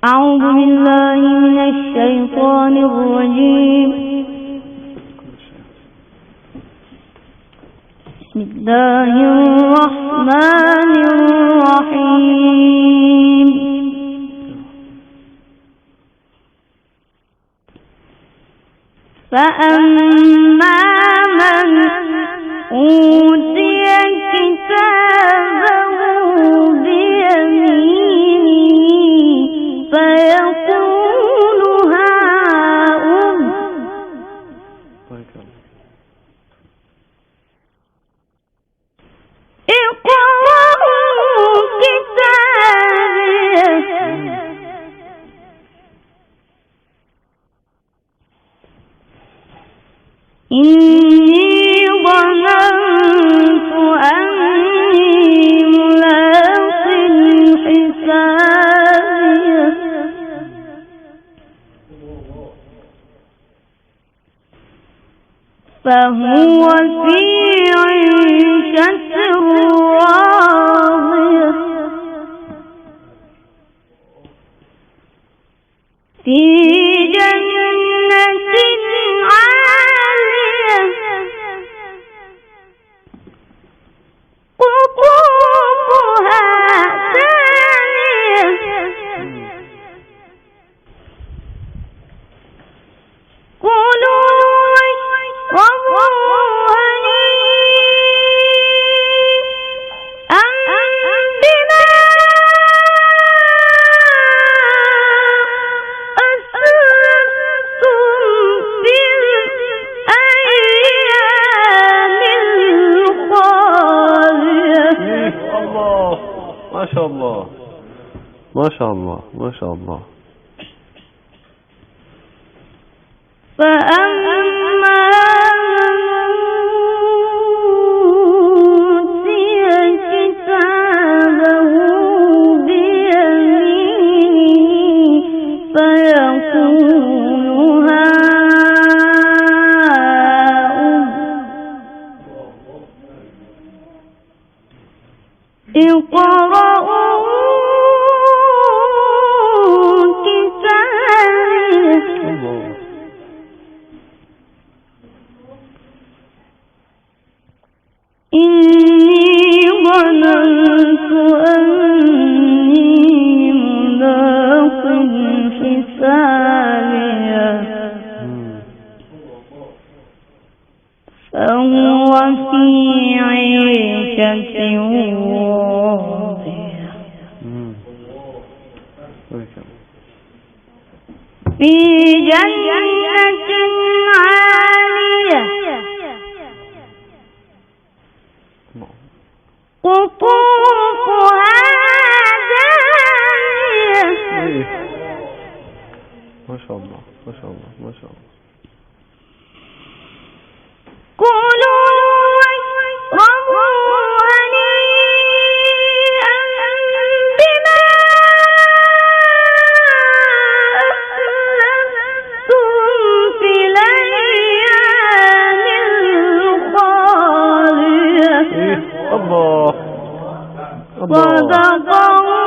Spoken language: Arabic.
أعوذ بالله من الشيطان الرجيم. بسم الله الرحمن الرحيم. فأما من أوتي كتابه بيمينه فيقول هاؤم اقرءوا كتابيه إني ظننت أني ملاق حسابيه فهو في عيشة راضية في جنة عالية قطوفها دانية كلوا واشربوا هنيئا بما أسلفتم في الأيام الخالية. الله، ما شاء الله ما شاء الله ما شاء الله. فأما من أوتي كتابه بيمينه فيقول هاؤم اقرءوا كتابيه إني ظننت أني ملاق حسابيه فهو في عيشة راضية في جنة عالية قطوفها دانية. ما شاء الله ما شاء الله ما شاء الله. كلوا واشربوا هنيئا بما أسلفتم في الأيام الخالية. الله صدق الله